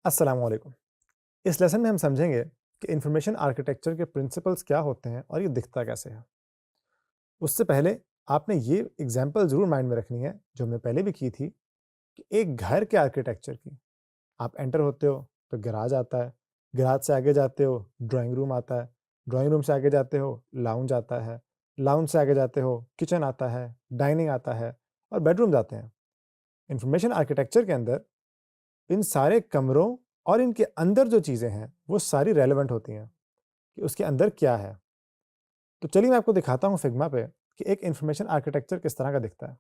अस्सलाम वालेकुम। इस लेसन में हम समझेंगे कि इंफॉर्मेशन आर्किटेक्चर के प्रिंसिपल्स क्या होते हैं और ये दिखता कैसे है। उससे पहले आपने ये एग्जांपल ज़रूर माइंड में रखनी है जो हमने पहले भी की थी कि एक घर के आर्किटेक्चर की। आप एंटर होते हो तो गैराज आता है, गैराज से आगे जाते हो ड्राइंग रूम आता है, ड्राइंग रूम से आगे जाते हो लाउंज आता है, लाउंज से आगे जाते हो किचन आता है, डाइनिंग आता है और बेडरूम्स आते हैं। इंफॉर्मेशन आर्किटेक्चर के अंदर इन सारे कमरों और इनके अंदर जो चीज़ें हैं, वो सारी रेलेवेंट होती हैं कि उसके अंदर क्या है। तो चलिए मैं आपको दिखाता हूँ फिग्मा पे कि एक इन्फॉर्मेशन आर्किटेक्चर किस तरह का दिखता है।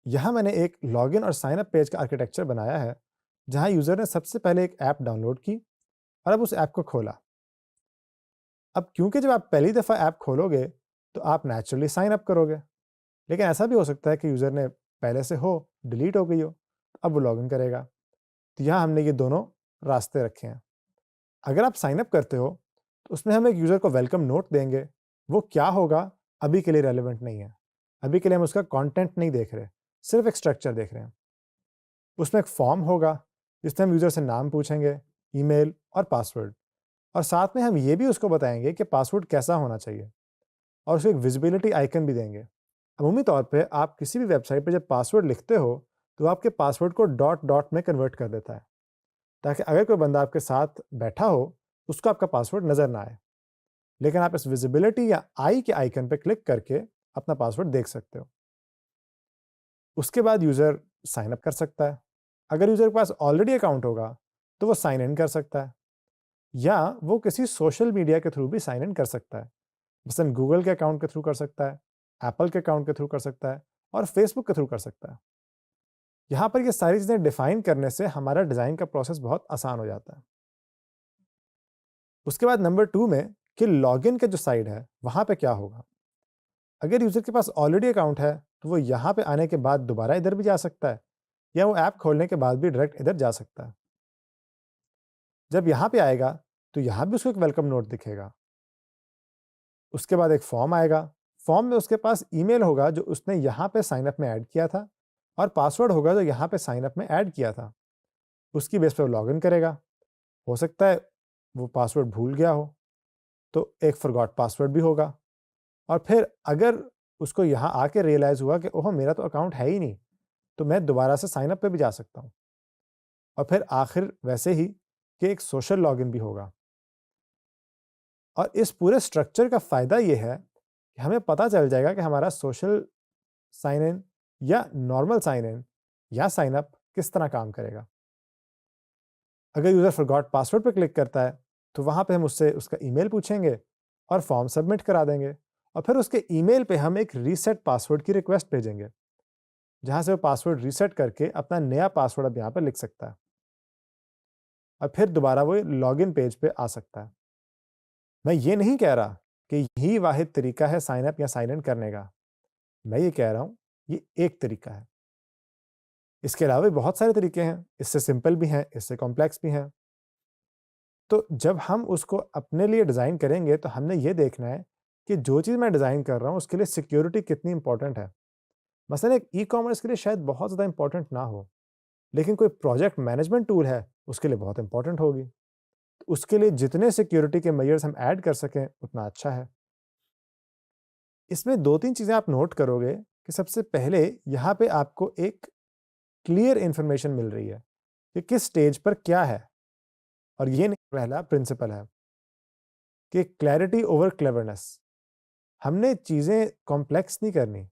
यहाँ मैंने एक लॉगिन और साइन अप पेज का आर्किटेक्चर बनाया है, जहाँ यूज़र ने सबसे पहले एक ऐप डाउनलोड की और अब उस ऐप को खोला। अब क्योंकि जब आप पहली दफ़ा ऐप खोलोगे, तो आप नेचुरली साइन अप करोगे, लेकिन ऐसा भी हो सकता है कि यूज़र ने पहले से हो, डिलीट हो गई हो, अब वो लॉगिन करेगा। तो यहाँ हमने ये दोनों रास्ते रखे हैं। अगर आप साइन अप करते हो, तो उसमें हम एक यूज़र को वेलकम नोट देंगे। वो क्या होगा, अभी के लिए रेलेवेंट नहीं है। अभी के लिए हम उसका कंटेंट नहीं देख रहे, सिर्फ़ एक स्ट्रक्चर देख रहे हैं। उसमें एक फॉर्म होगा, जिसमें हम यूज़र से नाम पूछेंगे, ईमेल और पासवर्ड और साथ में हम ये भी उसको बताएँगे कि पासवर्ड कैसा होना चाहिए और उसे एक विज़िबिलिटी आइकन भी देंगे। अमूमी तौर पे आप किसी भी वेबसाइट पे जब पासवर्ड लिखते हो, तो आपके पासवर्ड को डॉट डॉट में कन्वर्ट कर देता है, ताकि अगर कोई बंदा आपके साथ बैठा हो, उसको आपका पासवर्ड नज़र ना आए। लेकिन आप इस विजिबिलिटी या आई के आइकन पे क्लिक करके अपना पासवर्ड देख सकते हो। उसके बाद यूज़र साइन अप कर सकता है। अगर यूज़र के पास ऑलरेडी अकाउंट होगा, तो वो साइन इन कर सकता है या वो किसी सोशल मीडिया के थ्रू भी साइन इन कर सकता है। मसलन गूगल के अकाउंट के थ्रू कर सकता है, एप्पल के अकाउंट के थ्रू कर सकता है और फेसबुक के थ्रू कर सकता है। यहाँ पर ये सारी चीज़ें डिफाइन करने से हमारा डिज़ाइन का प्रोसेस बहुत आसान हो जाता है। उसके बाद नंबर 2 में कि लॉगिन का जो साइड है, वहाँ पे क्या होगा? अगर यूज़र के पास ऑलरेडी अकाउंट है, तो वो यहाँ पे आने के बाद दोबारा इधर भी जा सकता है या वो ऐप खोलने के बाद भी डायरेक्ट इधर जा सकता है। जब यहाँ पे आएगा, तो यहाँ भी उसको एक वेलकम नोट दिखेगा। उसके बाद एक फॉर्म आएगा। फॉर्म में उसके पास ईमेल होगा जो उसने यहाँ पे साइन अप में ऐड किया था और पासवर्ड होगा जो यहाँ पे साइन अप में ऐड किया था। उसकी बेस पे वो लॉगिन करेगा। हो सकता है वो पासवर्ड भूल गया हो, तो एक फॉरगॉट पासवर्ड भी होगा। और फिर अगर उसको यहाँ आके रियलाइज़ हुआ कि ओह! मेरा तो अकाउंट है ही नहीं, तो मैं दोबारा से साइन अप पे भी जा सकता हूँ। और फिर आखिर वैसे ही कि एक सोशल लॉगिन भी होगा। और इस पूरे स्ट्रक्चर का फ़ायदा ये है कि हमें पता चल जाएगा कि हमारा सोशल साइन इन या नॉर्मल साइन इन या साइन अप किस तरह काम करेगा। अगर यूज़र फॉरगॉट पासवर्ड पे क्लिक करता है, तो वहाँ पे हम उससे उसका ईमेल पूछेंगे और फॉर्म सबमिट करा देंगे और फिर उसके ईमेल पे हम एक रीसेट पासवर्ड की रिक्वेस्ट भेजेंगे, जहाँ से वो पासवर्ड रीसेट करके अपना नया पासवर्ड अब यहाँ पे लिख सकता है और फिर दोबारा वो लॉगिन पेज पे आ सकता है। मैं ये नहीं कह रहा कि यही वाहिद तरीका है साइन अप या साइन इन करने का। मैं ये कह रहा हूँ, ये एक तरीका है। इसके अलावा भी बहुत सारे तरीके हैं, इससे सिंपल भी हैं, इससे कॉम्प्लेक्स भी हैं। तो जब हम उसको अपने लिए डिज़ाइन करेंगे, तो हमने ये देखना है कि जो चीज़ मैं डिज़ाइन कर रहा हूँ, उसके लिए सिक्योरिटी कितनी इम्पोर्टेंट है। मसलन एक ई-कॉमर्स के लिए शायद बहुत ज़्यादा इम्पोर्टेंट ना हो, लेकिन कोई प्रोजेक्ट मैनेजमेंट टूल है, उसके लिए बहुत इम्पोर्टेंट होगी। तो उसके लिए जितने सिक्योरिटी के मेजर्स हम ऐड कर सकें, उतना अच्छा है। इसमें 2-3 चीज़ें आप नोट करोगे कि सबसे पहले यहाँ पे आपको एक क्लियर इन्फॉर्मेशन मिल रही है कि किस स्टेज पर क्या है और ये नहीं पहला प्रिंसिपल है कि क्लैरिटी ओवर क्लेवरनेस। हमने चीज़ें कॉम्प्लेक्स नहीं करनी,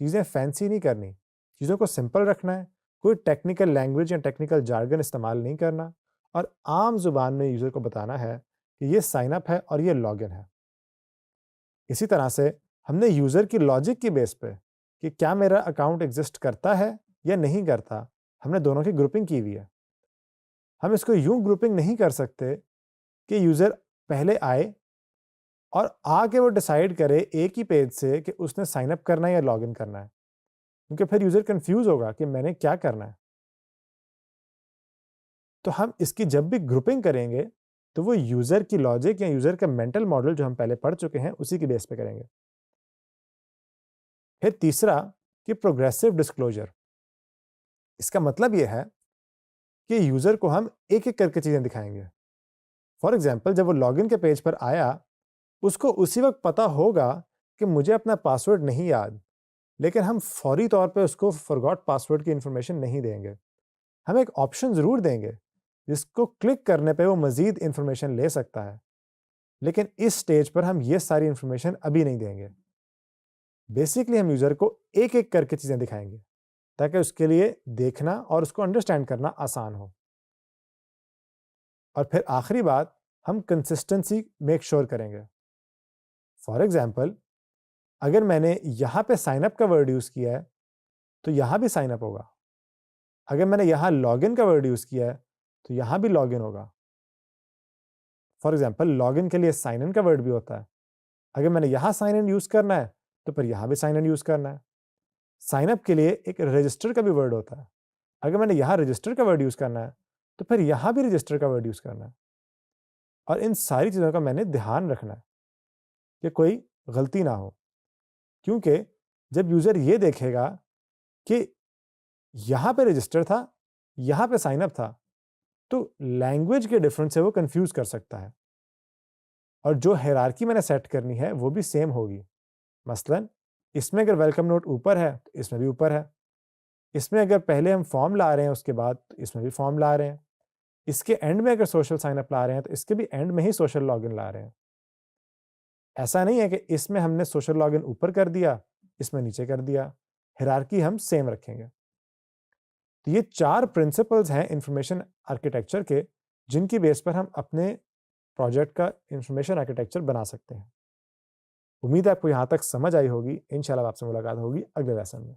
चीज़ें फैंसी नहीं करनी, चीज़ों को सिंपल रखना है, कोई टेक्निकल लैंग्वेज या टेक्निकल जार्गन इस्तेमाल नहीं करना और आम ज़ुबान में यूज़र को बताना है कि ये साइन अप है और ये लॉगिन है। इसी तरह से हमने यूज़र की लॉजिक की बेस पे कि क्या मेरा अकाउंट एग्ज़िस्ट करता है या नहीं करता, हमने दोनों की ग्रुपिंग की हुई है। हम इसको यूँ ग्रुपिंग नहीं कर सकते कि यूज़र पहले आए और आके वो डिसाइड करे एक ही पेज से कि उसने साइन अप करना है या लॉगिन करना है। क्योंकि फिर यूज़र कन्फ्यूज़ होगा कि मैंने क्या करना है। तो हम इसकी जब भी ग्रुपिंग करेंगे, तो वो यूज़र की लॉजिक या यूज़र का मेंटल मॉडल जो हम पहले पढ़ चुके हैं, उसी की बेस पे करेंगे। फिर तीसरा कि प्रोग्रेसिव डिस्क्लोज़र। इसका मतलब ये है कि यूज़र को हम एक-एक करके चीज़ें दिखाएँगे। फॉर एग्ज़ाम्पल जब वो लॉगिन के पेज पर आया, उसको उसी वक़्त पता होगा कि मुझे अपना पासवर्ड नहीं याद, लेकिन हम फौरी तौर पे उसको फॉरगॉट पासवर्ड की इन्फॉर्मेशन नहीं देंगे। हम एक ऑप्शन ज़रूर देंगे, जिसको क्लिक करने पे वो मज़ीद इन्फॉर्मेशन ले सकता है, लेकिन इस स्टेज पर हम ये सारी इन्फॉर्मेशन अभी नहीं देंगे। बेसिकली हम यूज़र को एक-एक करके चीज़ें दिखाएँगे, ताकि उसके लिए देखना और उसको अंडरस्टैंड करना आसान हो। और फिर आखिरी बात, हम कंसिस्टेंसी मेक श्योर करेंगे। फॉर एग्ज़ाम्पल अगर मैंने यहाँ पे साइन अप का वर्ड यूज़ किया है, तो यहाँ भी साइन अप होगा। अगर मैंने यहाँ लॉगिन का वर्ड यूज़ किया है, तो यहाँ भी लॉगिन होगा। फॉर एग्ज़ाम्पल लॉगिन के लिए साइन इन का वर्ड भी होता है। अगर मैंने यहाँ साइन इन यूज़ करना है, तो फिर यहाँ भी साइन इन यूज़ करना है। साइन अप के लिए एक रजिस्टर का भी वर्ड होता है। अगर मैंने यहाँ रजिस्टर का वर्ड यूज़ करना है, तो फिर यहाँ भी रजिस्टर का वर्ड यूज़ करना है। और इन सारी चीज़ों का मैंने ध्यान रखना है कि कोई गलती ना हो। क्योंकि जब यूज़र ये देखेगा कि यहाँ पे रजिस्टर था, यहाँ पे साइन अप था, तो लैंग्वेज के डिफरेंस से वो कन्फ्यूज़ कर सकता है। और जो हायरार्की मैंने सेट करनी है, वो भी सेम होगी। मसलन इसमें अगर वेलकम नोट ऊपर है, तो इसमें भी ऊपर है। इसमें अगर पहले हम फॉर्म ला रहे हैं, उसके बाद तो इसमें भी फॉर्म ला रहे हैं। इसके एंड में अगर सोशल साइन अप ला रहे हैं, तो इसके भी एंड में ही सोशल लॉगिन ला रहे हैं। ऐसा नहीं है कि इसमें हमने सोशल लॉगिन ऊपर कर दिया, इसमें नीचे कर दिया। हायरार्की हम सेम रखेंगे। तो ये 4 प्रिंसिपल्स हैं इंफॉर्मेशन आर्किटेक्चर के, जिनकी बेस पर हम अपने प्रोजेक्ट का इंफॉर्मेशन आर्किटेक्चर बना सकते हैं। उम्मीद है आपको यहाँ तक समझ आई होगी। इंशाल्लाह आपसे मुलाकात होगी अगले लेसन में।